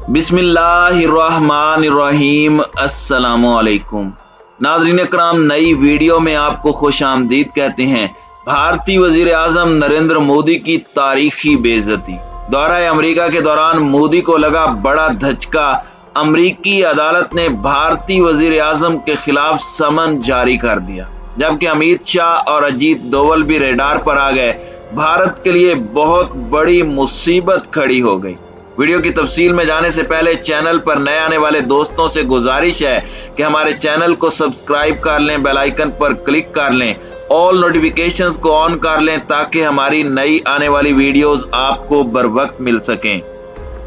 बिस्मिल्लाहिर्रहमानिर्रहीम। अस्सलामुअलैकुम नाज़रीन कराम, नई वीडियो में आपको खुश आमदीद कहते हैं। भारतीय वजीर आज़म नरेंद्र मोदी की तारीखी बेइज्जती। दौरा अमेरिका के दौरान मोदी को लगा बड़ा धचका। अमरीकी अदालत ने भारतीय वजीर आज़म के खिलाफ समन जारी कर दिया, जबकि अमित शाह और अजीत डोवल भी रेडार पर आ गए। भारत के लिए बहुत बड़ी मुसीबत खड़ी हो गई। वीडियो की तफसील में जाने से पहले चैनल पर नए आने वाले दोस्तों से गुजारिश है कि हमारे चैनल को सब्सक्राइब कर लें, बेल आइकन पर क्लिक कर लें, ऑल नोटिफिकेशंस को ऑन कर लें ताकि हमारी नई आने वाली वीडियोस आपको बर वक्त मिल सकें।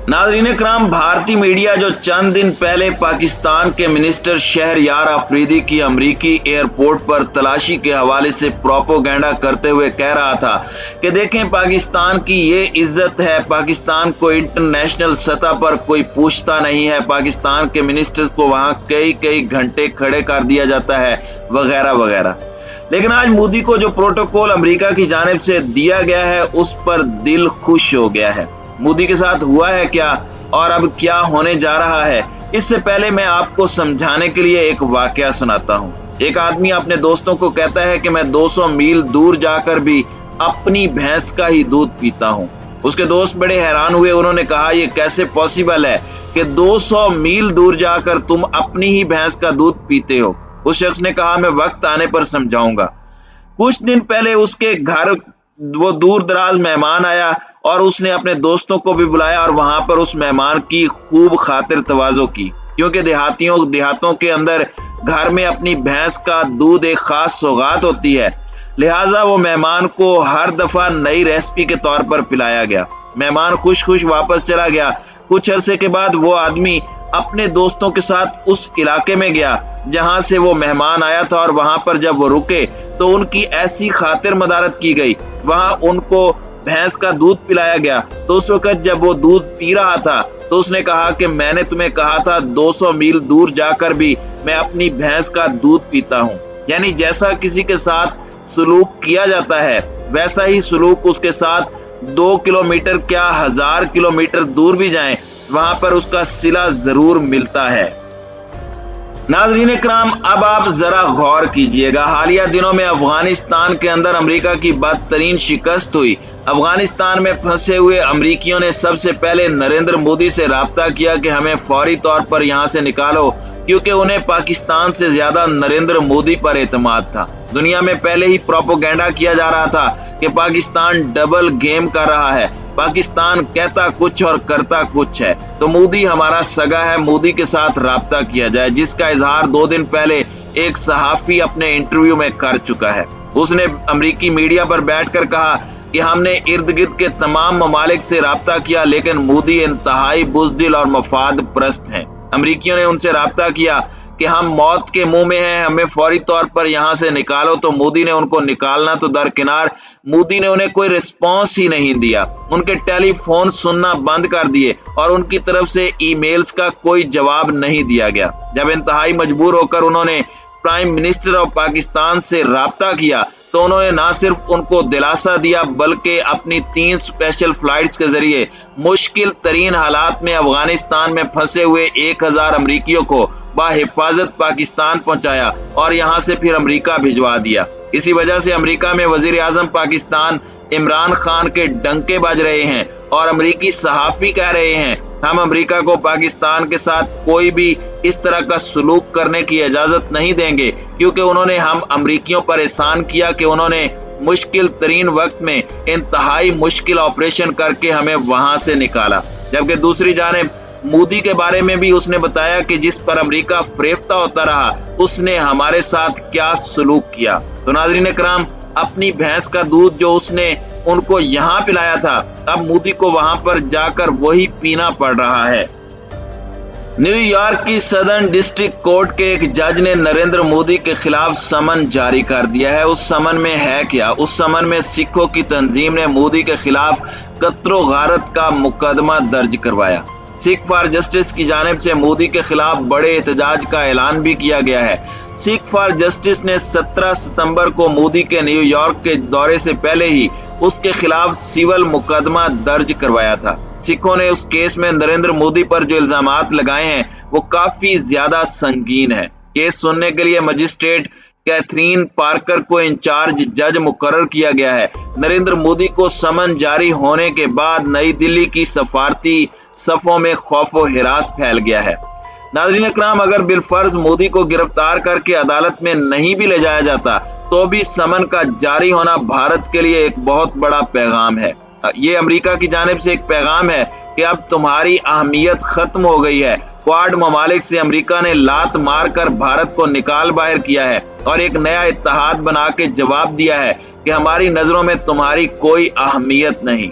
नाज़रीन कराम, भारतीय मीडिया जो चंद दिन पहले पाकिस्तान के मिनिस्टर शहरयार अफरीदी की अमरीकी एयरपोर्ट पर तलाशी के हवाले से प्रोपोगेंडा करते हुए कह रहा था कि देखें, पाकिस्तान की ये इज्जत है, पाकिस्तान को इंटरनेशनल सतह पर कोई पूछता नहीं है, पाकिस्तान के मिनिस्टर्स को वहां कई घंटे खड़े कर दिया जाता है, वगैरह वगैरह। लेकिन आज मोदी को जो प्रोटोकॉल अमेरिका की जानिब से दिया गया है उस पर दिल खुश हो गया है। मोदी के साथ हुआ है क्या और अब क्या होने जा रहा है, इससे पहले मैं आपको समझाने के लिए एक वाकया सुनाता हूँ। एक आदमी अपने दोस्तों को कहता है कि मैं 200 मील दूर जाकर भी अपनी भैंस का ही दूध पीता हूँ। उसके दोस्त बड़े हैरान हुए। उन्होंने कहा, ये कैसे पॉसिबल है कि 200 मील दूर जाकर तुम अपनी ही भैंस का दूध पीते हो। उस शख्स ने कहा, मैं वक्त आने पर समझाऊंगा। कुछ दिन पहले उसके घर वो दूर दराज मेहमान आया और उसने अपने दोस्तों को भी बुलाया और वहां पर उस मेहमान की खूब खातिर तवाज़ो की, क्योंकि देहातों के अंदर घर में अपनी भैंस का दूध एक खास सौगात होती है। लिहाजा वो मेहमान को हर दफा नई रेसिपी के तौर पर पिलाया गया। मेहमान खुश वापस चला गया। कुछ अरसे के बाद वो आदमी अपने दोस्तों के साथ उस इलाके में गया जहां से वो मेहमान आया था, और वहां पर जब वो रुके तो उनकी ऐसी खातिर मदारत की गई, वहां उनको भैंस का दूध पिलाया गया। तो उस वक्त जब वो दूध पी रहा था तो उसने कहा कि मैंने तुम्हें कहा था 200 मील दूर जाकर भी मैं अपनी भैंस का दूध पीता हूँ। यानी जैसा किसी के साथ सलूक किया जाता है वैसा ही सलूक उसके साथ 2 किलोमीटर क्या 1000 किलोमीटर दूर भी जाएं, वहां पर उसका सिला जरूर मिलता है। नाज़रीन कराम, अब आप जरा गौर कीजिएगा। हालिया दिनों में अफगानिस्तान के अंदर अमेरिका की बदतरीन शिकस्त हुई। अफगानिस्तान में फंसे हुए अमरीकियों ने सबसे पहले नरेंद्र मोदी से राब्ता किया कि हमें फौरी तौर पर यहाँ से निकालो, क्योंकि उन्हें पाकिस्तान से ज्यादा नरेंद्र मोदी पर एतमाद था। दुनिया में पहले ही प्रोपोगेंडा किया जा रहा था कि पाकिस्तान डबल गेम कर रहा है, पाकिस्तान कहता कुछ और करता कुछ है, तो मोदी हमारा सगा है, मोदी के साथ राब्ता किया जाए, जिसका इजहार 2 दिन पहले एक सहाफी अपने इंटरव्यू में कर चुका है। उसने अमरीकी मीडिया पर बैठकर कहा कि हमने इर्द गिर्द के तमाम ममालिक से राब्ता किया, लेकिन मोदी इंतहाई बुज़दिल और मफाद परस्त हैं। अमरीकियों ने उनसे राब्ता किया कि हम मौत के मुंह में हैं, हमें फौरी तौर पर यहाँ से निकालो, तो मोदी ने उनको निकालना तो दरकिनार, मोदी ने उन्हें कोई रिस्पॉन्स ही नहीं दिया। उनके टेलीफोन सुनना बंद कर दिए और उनकी तरफ से ईमेल्स का कोई जवाब नहीं दिया गया। जब इंतहाई मजबूर होकर उन्होंने प्राइम मिनिस्टर ऑफ पाकिस्तान से राब्ता किया तो उन्होंने ना सिर्फ उनको दिलासा दिया बल्कि अपनी 3 स्पेशल फ्लाइट्स के जरिए मुश्किल तरीन हालात में अफगानिस्तान में फंसे हुए 1000 अमरीकियों को बाहिफाजत पाकिस्तान पहुंचाया और यहां से फिर अमेरिका भिजवा दिया। इसी वजह से अमेरिका में वजीर आजम पाकिस्तान इमरान खान के डंके बज रहे हैं और अमरीकी सहाफी कह रहे हैं हम अमेरिका को पाकिस्तान के साथ कोई भी इस तरह का सलूक करने की इजाजत नहीं देंगे, क्योंकि उन्होंने हम अमरीकियों पर एहसान किया कि उन्होंने मुश्किल तरीन वक्त में इंतहाई मुश्किल ऑपरेशन करके हमें वहां से निकाला। जबकि दूसरी जानिब मोदी के बारे में भी उसने बताया कि जिस पर अमेरिका फरेफ्ता होता रहा उसने हमारे साथ क्या सलूक किया। तो नाज़रीन कराम, अपनी भैंस का दूध जो उसने उनको यहाँ पिलाया था, अब मोदी को वहां पर जाकर वही पीना पड़ रहा है। न्यूयॉर्क की सदर्न डिस्ट्रिक्ट कोर्ट के एक जज ने नरेंद्र मोदी के खिलाफ समन जारी कर दिया है। उस समन में है क्या? उस समन में सिखों की तंजीम ने मोदी के खिलाफ कत्लो गारत का मुकदमा दर्ज करवाया। सिख फॉर जस्टिस की जानिब से मोदी के खिलाफ बड़े एहतजाज का ऐलान भी किया गया है। सिख फॉर जस्टिस ने 17 सितंबर को मोदी के न्यूयॉर्क के दौरे से पहले ही उसके खिलाफ सिविल मुकदमा दर्ज करवाया था। सिखों ने उस केस में नरेंद्र मोदी पर जो इल्जामात लगाए हैं वो काफी ज्यादा संगीन है। केस सुनने के लिए मजिस्ट्रेट कैथरीन पार्कर को इंचार्ज जज मुकर्रर किया गया है। नरेंद्र मोदी को समन जारी होने के बाद नई दिल्ली की सफारती सफों में खौफो हिरास फैल गया है। नाज़रीन इकराम, अगर बिलफर्ज मोदी को गिरफ्तार करके अदालत में नहीं भी ले जाया जाता तो भी समन का जारी होना भारत के लिए एक बहुत बड़ा पैगाम है। ये अमेरिका की जानिब से एक पैगाम है कि अब तुम्हारी अहमियत खत्म हो गई है। क्वाड ममालिक से अमेरिका ने लात मारकर भारत को निकाल बाहर किया है और एक नया इत्तेहाद बना के जवाब दिया है कि हमारी नजरों में तुम्हारी कोई अहमियत नहीं।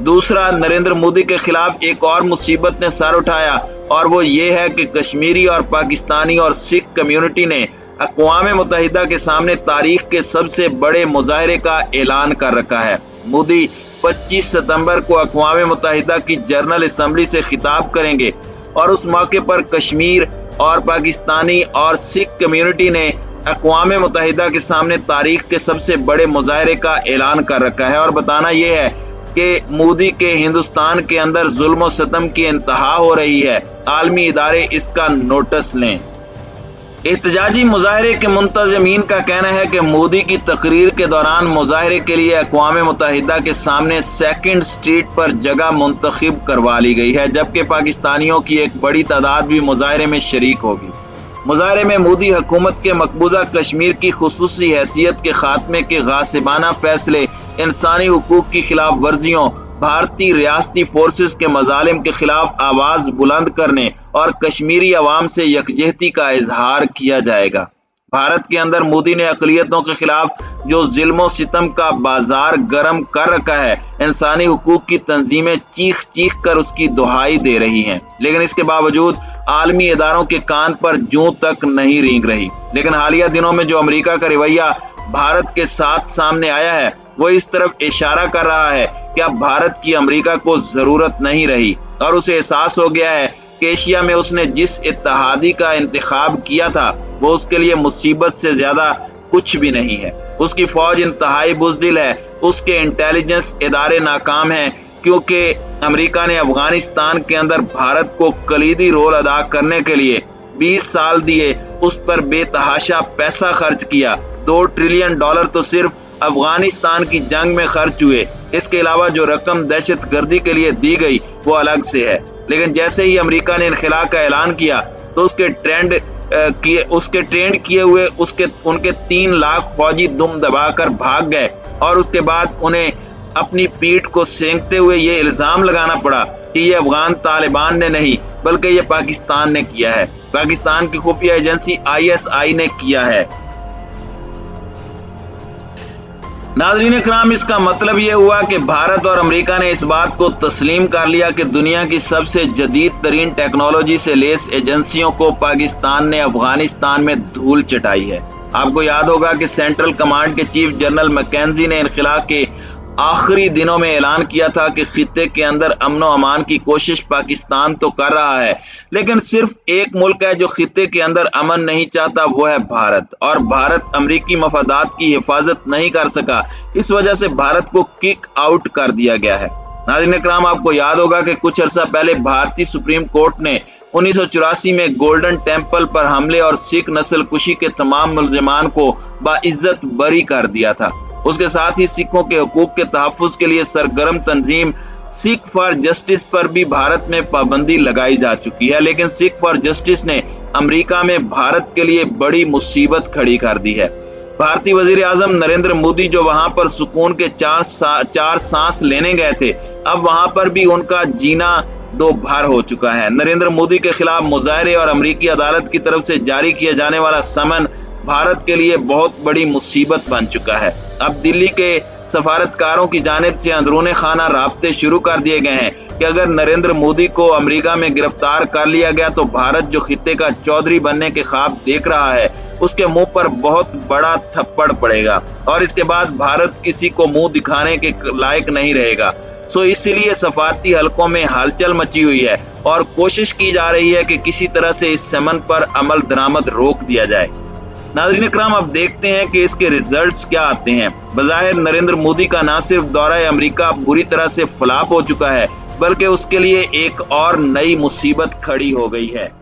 दूसरा, नरेंद्र मोदी के खिलाफ एक और मुसीबत ने सर उठाया और वो ये है कि कश्मीरी और पाकिस्तानी और सिख कम्युनिटी ने अक़वाम मुत्तहिदा के सामने तारीख के सबसे बड़े मुजाहरे का ऐलान कर रखा है। मोदी 25 सितंबर को अक़वाम मुत्तहिदा की जनरल असम्बली से खिताब करेंगे और उस मौके पर कश्मीर और पाकिस्तानी और सिख कम्युनिटी ने अक़वाम मुत्तहिदा के सामने तारीख के सबसे बड़े मुजाहरे का ऐलान कर रखा है और बताना यह है कि मोदी के हिंदुस्तान के अंदर जुल्म और सितम की इंतहा हो रही है। आलमी इदारे इसका नोटिस लें। एहतजाजी मुजाहरे के मुंतज़मीन का कहना है कि मोदी की तकरीर के दौरान मुजाहरे के लिए अक़वाम मुत्तहिदा के सामने सेकंड स्ट्रीट पर जगह मुंतखब करवा ली गई है, जबकि पाकिस्तानियों की एक बड़ी तादाद भी मुजाहरे में शरीक होगी। मुजाहरे में मोदी हुकूमत के मकबूजा कश्मीर की खुसूसी हैसियत के खात्मे के गासिबाना फैसले, इंसानी हुकूक की खिलाफ वर्जियों, भारतीय रियासती फोर्सेस के मजालिम के खिलाफ आवाज बुलंद करने और कश्मीरी अवाम से यकजहती का इजहार किया जाएगा। भारत के अंदर मोदी ने अक़लियतों के खिलाफ जो जुल्म सितम का बाजार गर्म कर रखा है, इंसानी हुकूक की तंजीमें चीख चीख कर उसकी दुहाई दे रही हैं, लेकिन इसके बावजूद आलमी इदारों के कान पर जूं तक नहीं रेंग रही। लेकिन हालिया दिनों में जो अमेरिका का रवैया भारत के साथ सामने आया है वो इस तरफ इशारा कर रहा है कि अब भारत की अमेरिका को जरूरत नहीं रही और उसे एहसास हो गया है कि एशिया में उसने जिस इत्तेहादी का इंतखाब किया था वो उसके लिए मुसीबत से ज्यादा कुछ भी नहीं है। उसकी फौज इंतहाई बुज़दिल है, उसके इंटेलिजेंस इदारे नाकाम हैं, क्योंकि अमेरिका ने अफगानिस्तान के अंदर भारत को कलीदी रोल अदा करने के लिए 20 साल दिए, उस पर बेतहाशा पैसा खर्च किया। $2 ट्रिलियन तो सिर्फ अफगानिस्तान की जंग में खर्च हुए। इसके अलावा जो रकम दहशत गर्दी के लिए दी गई वो अलग से है। लेकिन जैसे ही अमेरिका ने इनखला का ऐलान किया तो उसके ट्रेंड किए हुए उनके 3 लाख फौजी दुम दबाकर भाग गए और उसके बाद उन्हें अपनी पीठ को सेंकते हुए ये इल्जाम लगाना पड़ा कि ये अफगान तालिबान ने नहीं बल्कि ये पाकिस्तान ने किया है, पाकिस्तान की खुफिया एजेंसी ISI ने किया है। नाज़रीन इकराम, इसका मतलब यह हुआ कि भारत और अमेरिका ने इस बात को तस्लीम कर लिया कि दुनिया की सबसे जदीद तरीन टेक्नोलॉजी से लेस एजेंसियों को पाकिस्तान ने अफगानिस्तान में धूल चटाई है। आपको याद होगा कि सेंट्रल कमांड के चीफ जनरल मैकेंजी ने इनखला के आखिरी दिनों में ऐलान किया था कि खित्ते के अंदर अमन व अमान की कोशिश पाकिस्तान तो कर रहा है, लेकिन सिर्फ एक मुल्क है जो खित्ते के अंदर अमन नहीं चाहता, वो है भारत। और भारत अमरीकी मफादात की हिफाजत नहीं कर सका, इस वजह से भारत को किक आउट कर दिया गया है। नाज़रीन इकराम, आपको याद होगा कि कुछ अर्सा पहले भारतीय सुप्रीम कोर्ट ने 1984 में गोल्डन टेम्पल पर हमले और सिख नस्ल कुशी के तमाम मुलजिमान को बाइज्जत बरी कर दिया था। उसके साथ ही सिखों के हकूक के तहफ़्फ़ुज़ के लिए सरगर्म तंजीम सिख फॉर जस्टिस पर भी भारत में पाबंदी लगाई जा चुकी है, लेकिन सिख फॉर जस्टिस ने अमेरिका में भारत के लिए बड़ी मुसीबत खड़ी कर दी है। भारतीय वजीर आजम नरेंद्र मोदी जो वहां पर सुकून के चार सांस लेने गए थे, अब वहां पर भी उनका जीना दो भर हो चुका है। नरेंद्र मोदी के खिलाफ मुजाहरे और अमेरिकी अदालत की तरफ से जारी किया जाने वाला समन भारत के लिए बहुत बड़ी मुसीबत बन चुका है। अब दिल्ली के सफारतकारों की जानिब से अंदरूनी खाना राब्ते शुरू कर दिए गए हैं कि अगर नरेंद्र मोदी को अमेरिका में गिरफ्तार कर लिया गया तो भारत जो खित्ते का चौधरी बनने के ख्वाब देख रहा है उसके मुंह पर बहुत बड़ा थप्पड़ पड़ेगा और इसके बाद भारत किसी को मुंह दिखाने के लायक नहीं रहेगा। सो इसीलिए सफारती हलकों में हलचल मची हुई है और कोशिश की जा रही है कि किसी तरह से इस समन पर अमल दरामद रोक दिया जाए। नाज़रीन इकराम, अब देखते हैं कि इसके रिजल्ट्स क्या आते हैं। बज़ाहिर नरेंद्र मोदी का न सिर्फ दौरा अमेरिका बुरी तरह से फ्लॉप हो चुका है, बल्कि उसके लिए एक और नई मुसीबत खड़ी हो गई है।